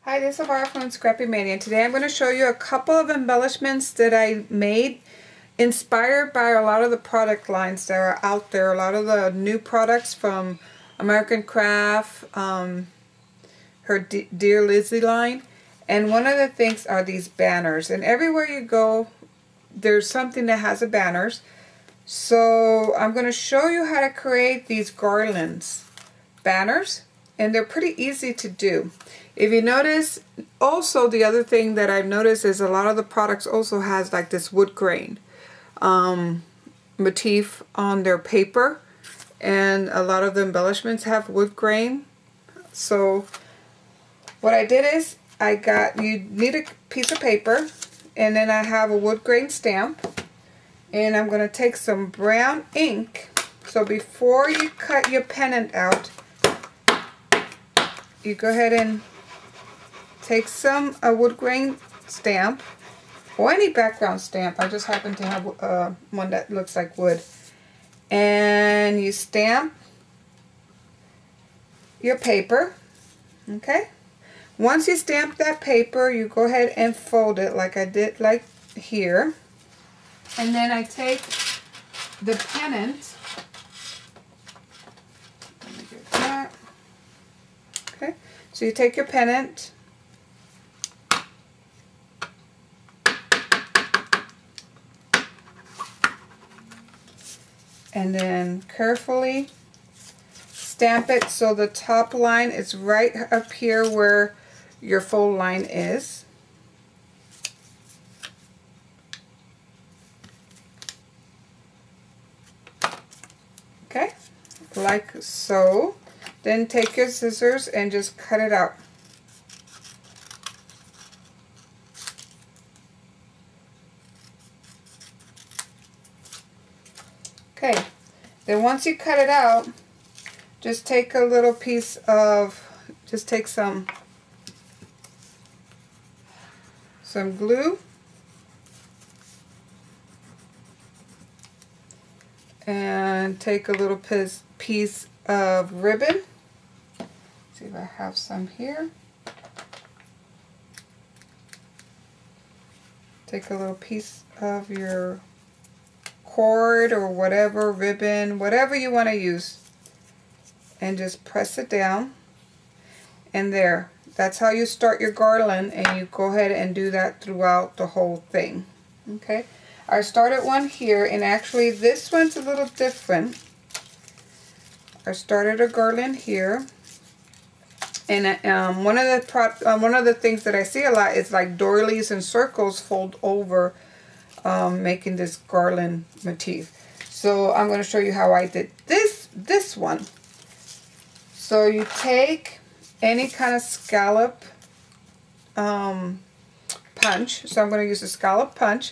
Hi, this is Laura from Scrappy Mania. Today I'm going to show you a couple of embellishments that I made inspired by a lot of the product lines that are out there. A lot of the new products from American Craft, her Dear Lizzie line. And one of the things are these banners. And everywhere you go, there's something that has a banners. So I'm going to show you how to create these garlands banners. And they're pretty easy to do. If you notice, also the other thing that I've noticed is a lot of the products also has like this wood grain motif on their paper, and a lot of the embellishments have wood grain. So what I did is you need a piece of paper, and then I have a wood grain stamp, and I'm going to take some brown ink. So before you cut your pennant out, you go ahead and take some wood grain stamp or any background stamp. I just happen to have one that looks like wood. And you stamp your paper. Okay? Once you stamp that paper, you go ahead and fold it like I did like here. And then I take the pennant. Let me get that. Okay? So you take your pennant, and then carefully stamp it so the top line is right up here where your fold line is. Okay, like so. Then take your scissors and just cut it out. Okay, then once you cut it out, just take a little piece of, just take some glue and take a little piece of ribbon. See if I have some here. Take a little piece of your cord or whatever, ribbon, whatever you want to use, and just press it down. And there, that's how you start your garland, and you go ahead and do that throughout the whole thing. Okay, I started one here, and actually this one's a little different. I started a garland here, and one of the things that I see a lot is like doilies and circles fold over, making this garland motif. So I'm going to show you how I did this one. So you take any kind of scallop punch. So I'm going to use a scallop punch.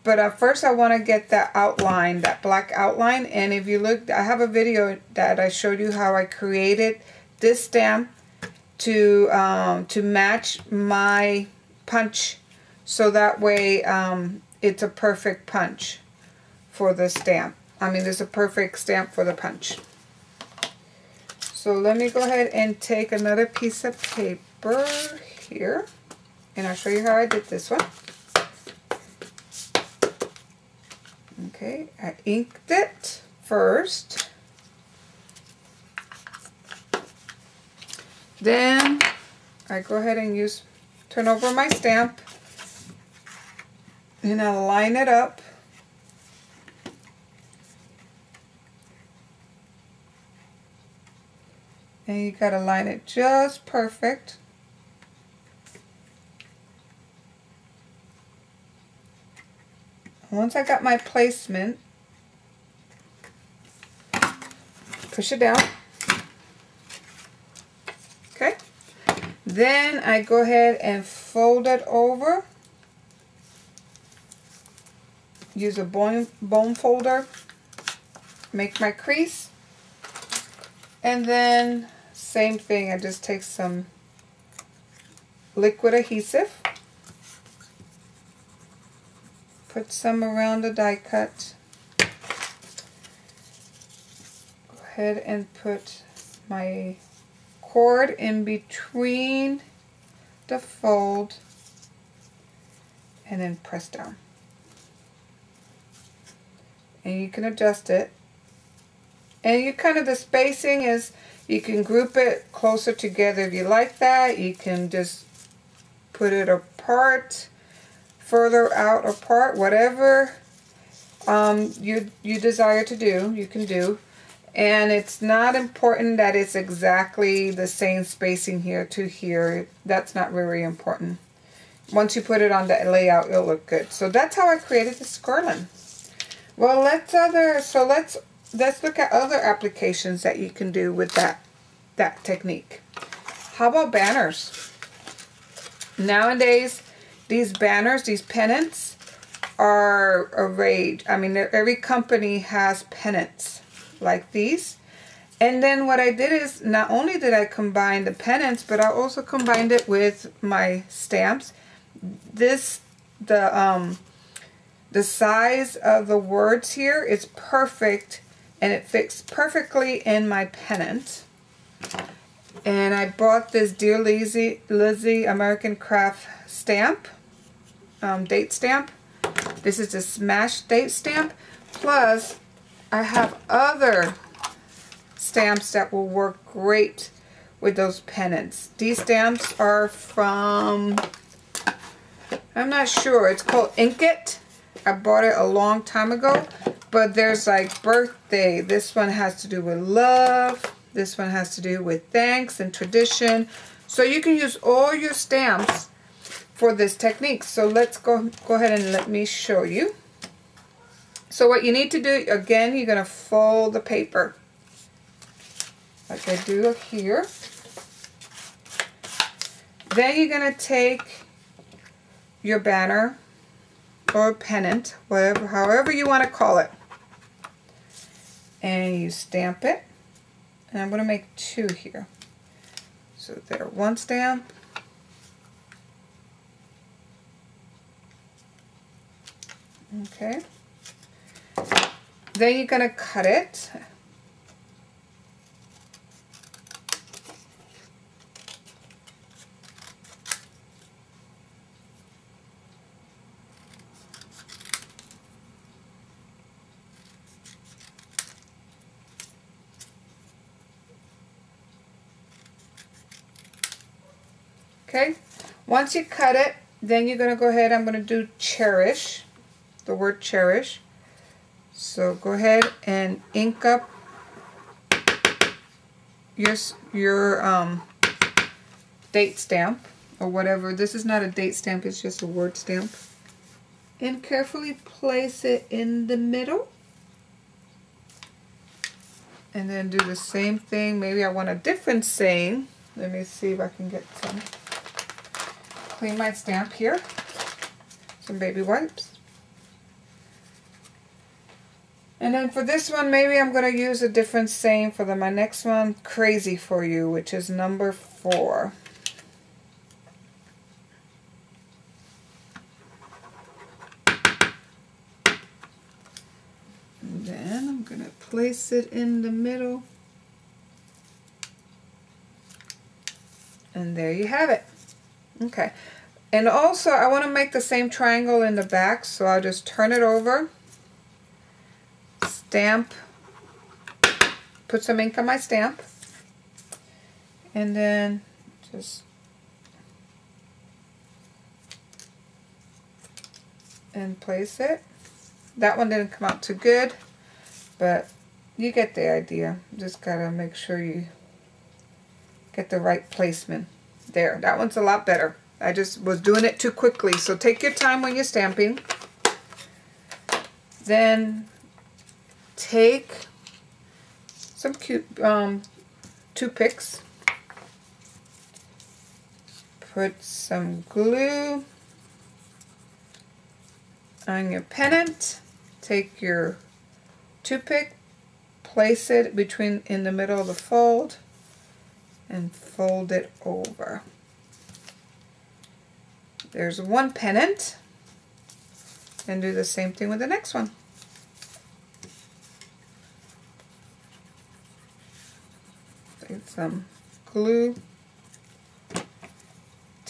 But first I want to get that outline, that black outline. And if you look, I have a video that I showed you how I created this stamp to match my punch. So that way it's a perfect punch for the stamp. I mean, it's a perfect stamp for the punch. So let me go ahead and take another piece of paper here, and I'll show you how I did this one. Okay, I inked it first. Then I go ahead and turn over my stamp, and I'll line it up. And you gotta line it just perfect. Once I got my placement, push it down. Okay. Then I go ahead and fold it over. Use a bone folder. Make my crease. And then same thing, I just take some liquid adhesive. Put some around the die cut. Go ahead and put my cord in between the fold and then press down. And you can adjust it. And you kind of, the spacing is, you can group it closer together if you like that. You can just put it apart, further out apart, whatever you desire to do, you can do. And it's not important that it's exactly the same spacing here to here. That's not very important. Once you put it on the layout, it'll look good. So that's how I created this garland. Well, let's look at other applications that you can do with that technique. How about banners? Nowadays, these banners, these pennants, are a rage. I mean, every company has pennants like these. And then what I did is, not only did I combine the pennants, but I also combined it with my stamps. The size of the words here is perfect, and it fits perfectly in my pennant. And I bought this Dear Lizzie American Craft stamp, date stamp. This is a smash date stamp. Plus, I have other stamps that will work great with those pennants. These stamps are from, I'm not sure, it's called Ink It. I bought it a long time ago, but there's like birthday. This one has to do with love. This one has to do with thanks and tradition. So you can use all your stamps for this technique. So let's go ahead and let me show you. So what you need to do, again, you're going to fold the paper like I do here. Then you're going to take your banner or pennant, whatever, however you want to call it, and you stamp it. And I'm going to make two here. So there, one stamp. Okay. Then you're going to cut it. Okay, once you cut it, then you're going to go ahead, I'm going to do cherish, the word cherish. So go ahead and ink up your date stamp or whatever. This is not a date stamp, it's just a word stamp. And carefully place it in the middle. And then do the same thing. Maybe I want a different saying. Let me see if I can get some. Clean my stamp here. Some baby wipes. And then for this one, maybe I'm going to use a different saying for my next one. Crazy for you, which is number 4. And then I'm going to place it in the middle. And there you have it. Okay. And also, I want to make the same triangle in the back, so I'll just turn it over, stamp, put some ink on my stamp, and then just and place it. That one didn't come out too good, but you get the idea. Just gotta make sure you get the right placement. There, that one's a lot better. I just was doing it too quickly, so take your time when you're stamping. Then take some cute toothpicks, put some glue on your pennant, take your toothpick, place it in the middle of the fold, and fold it over. There's one pennant, and do the same thing with the next one. Take some glue,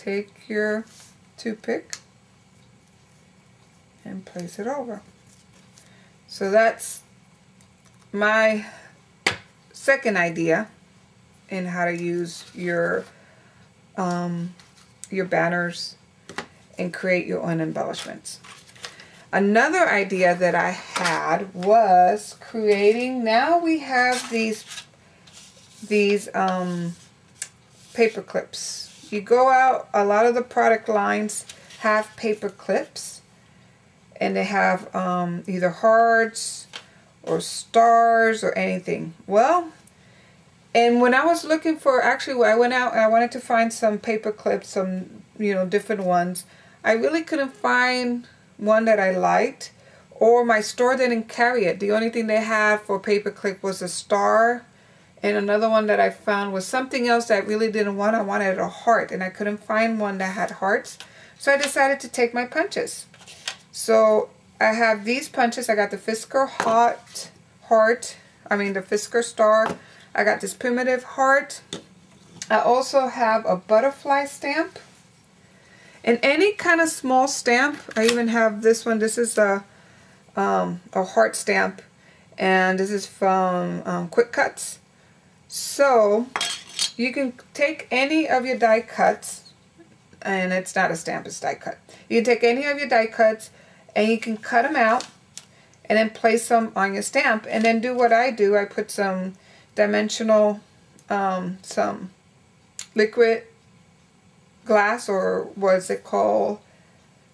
take your toothpick and place it over. So that's my second idea in how to use your banners and create your own embellishments. Another idea that I had was creating, now we have these paper clips. You go out, a lot of the product lines have paper clips, and they have either hearts or stars or anything. Well, and when I was looking for, actually I went out and I wanted to find some paper clips, some, you know, different ones. I really couldn't find one that I liked, or my store didn't carry it. The only thing they had for paper clip was a star, and another one that I found was something else that I really didn't want. I wanted a heart, and I couldn't find one that had hearts. So I decided to take my punches. So I have these punches. I got the Fisker the Fisker star. I got this primitive heart. I also have a butterfly stamp. And any kind of small stamp. I even have this one. This is a heart stamp. And this is from Quick Cuts. So you can take any of your die cuts. And it's not a stamp, it's die cut. You can take any of your die cuts and you can cut them out and then place them on your stamp. And then do what I do. I put some dimensional, some liquid glass, or what's it called,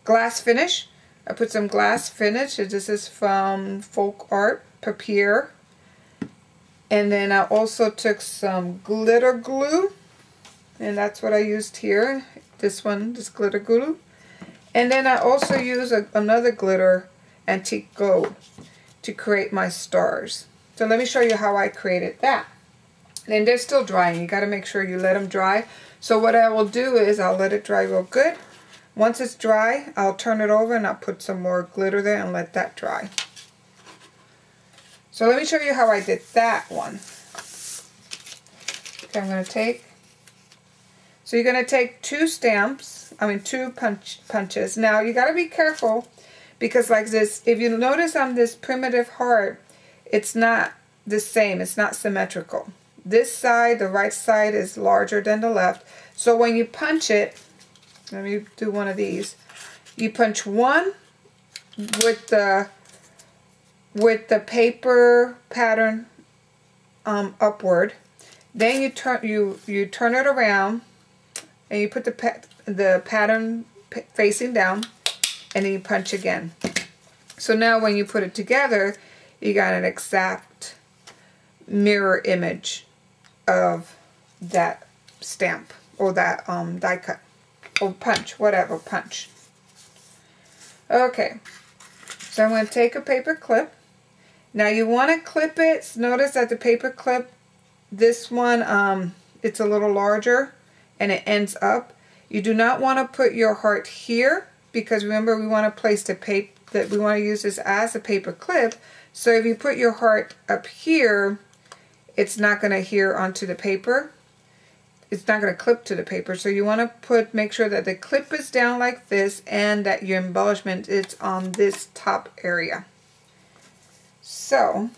glass finish. I put some glass finish. This is from Folk Art Papier. And then I also took some glitter glue, and that's what I used here. This one, this glitter glue. And then I also use another glitter, antique gold, to create my stars. So let me show you how I created that. And they're still drying. You got to make sure you let them dry. So what I will do is I'll let it dry real good. Once it's dry, I'll turn it over and I'll put some more glitter there and let that dry. So let me show you how I did that one. Okay, I'm going to take, so you're going to take two punches. Now you got to be careful, because like this, if you notice on this primitive heart, it's not the same, it's not symmetrical. This side, the right side, is larger than the left. So when you punch it, let me do one of these. You punch one with the paper pattern upward. Then you turn it around, and you put the pattern facing down, and then you punch again. So now when you put it together, you got an exact mirror image of that stamp, or that die cut, or punch, whatever, punch. Okay, so I'm going to take a paper clip. Now you want to clip it. Notice that the paper clip, this one, it's a little larger and it ends up. You do not want to put your heart here, because remember, we want to place the paper, that we want to use this as a paper clip. So if you put your heart up here, it's not going to adhere onto the paper. It's not going to clip to the paper. So you want to make sure that the clip is down like this, and that your embellishment is on this top area. So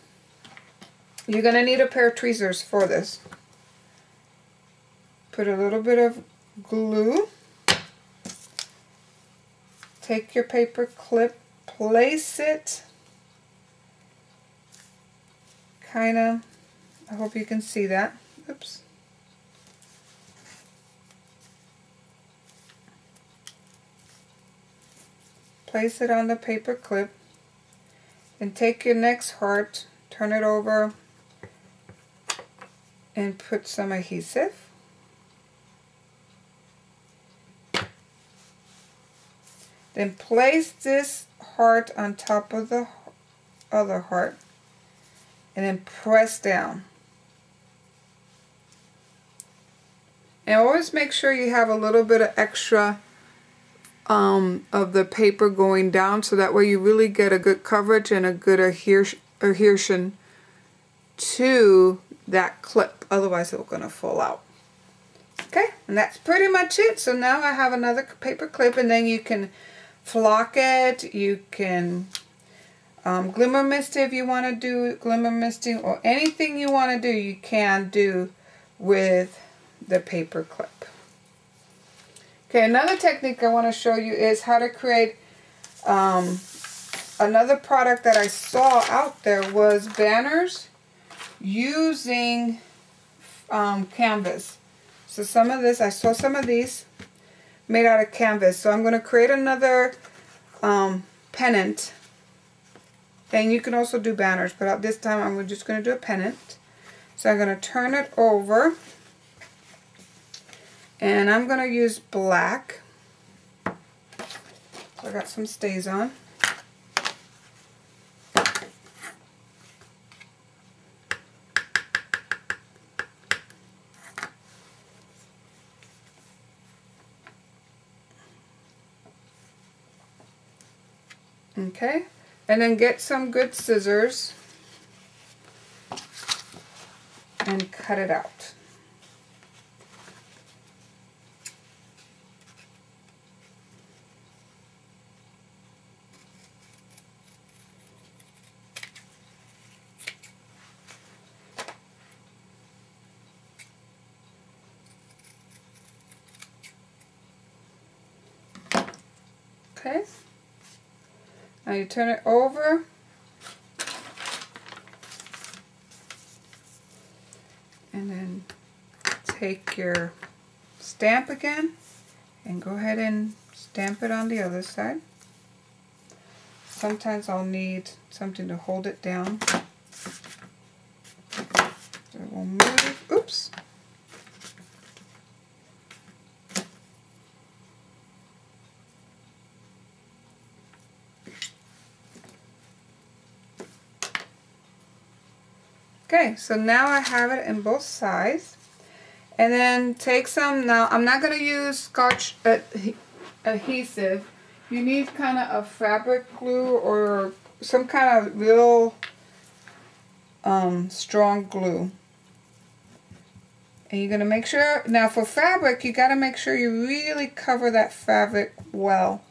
you're going to need a pair of tweezers for this. Put a little bit of glue. Take your paper clip, place it kind of, I hope you can see that. Oops. Place it on the paper clip, and take your next heart, turn it over, and put some adhesive. Then place this heart on top of the other heart, and then press down. And always make sure you have a little bit of extra of the paper going down, so that way you really get a good coverage and a good adhesion to that clip. Otherwise it's going to fall out. Okay, and that's pretty much it. So now I have another paper clip, and then you can flock it, you can glimmer mist if you want to do glimmer misting, or anything you want to do, you can do with the paper clip. Okay, another technique I want to show you is how to create another product that I saw out there was banners using canvas. So some of this, I saw some of these made out of canvas. So I'm going to create another pennant. And you can also do banners, but at this time I'm just going to do a pennant. So I'm going to turn it over. And I'm going to use black. So I got some stays on. Okay, and then get some good scissors and cut it out. Okay. Now you turn it over, and then take your stamp again and go ahead and stamp it on the other side. Sometimes I'll need something to hold it down. So it will move. Oops. Okay, so now I have it in both sides. And then take some, now I'm not going to use Scotch adhesive. You need kind of a fabric glue or some kind of real strong glue. And you're going to make sure, now for fabric, you got to make sure you really cover that fabric well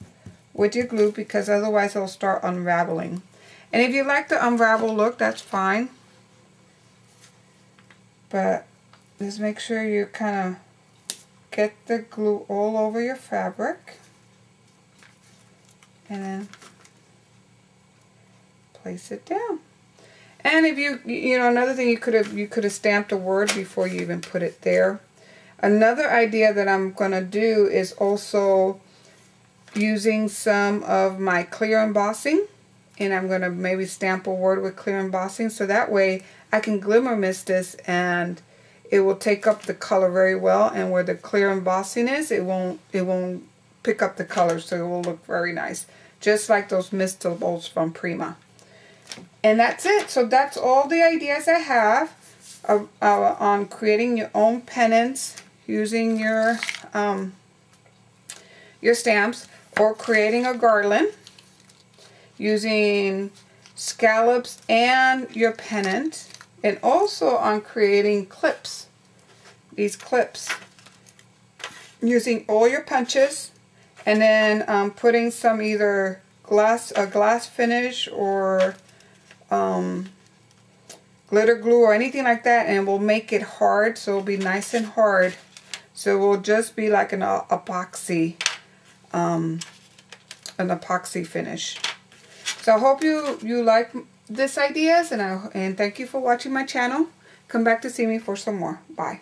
with your glue, because otherwise it'll start unraveling. And if you like the unravel look, that's fine. But just make sure you kind of get the glue all over your fabric. And then place it down. And if you know, another thing, you could have stamped a word before you even put it there. Another idea that I'm going to do is also using some of my clear embossing. And I'm going to maybe stamp a word with clear embossing, so that way I can glimmer mist this and it will take up the color very well, and where the clear embossing is, it won't pick up the color, so it will look very nice. Just like those mistables from Prima. And that's it. So that's all the ideas I have on creating your own pennants using your stamps, or creating a garland using scallops and your pennant, and also on creating clips. These clips using all your punches, and then putting some either a glass finish or glitter glue or anything like that, and we'll make it hard, so it'll be nice and hard. So it will just be like an epoxy finish. So I hope you like this ideas, and thank you for watching my channel. Come back to see me for some more. Bye.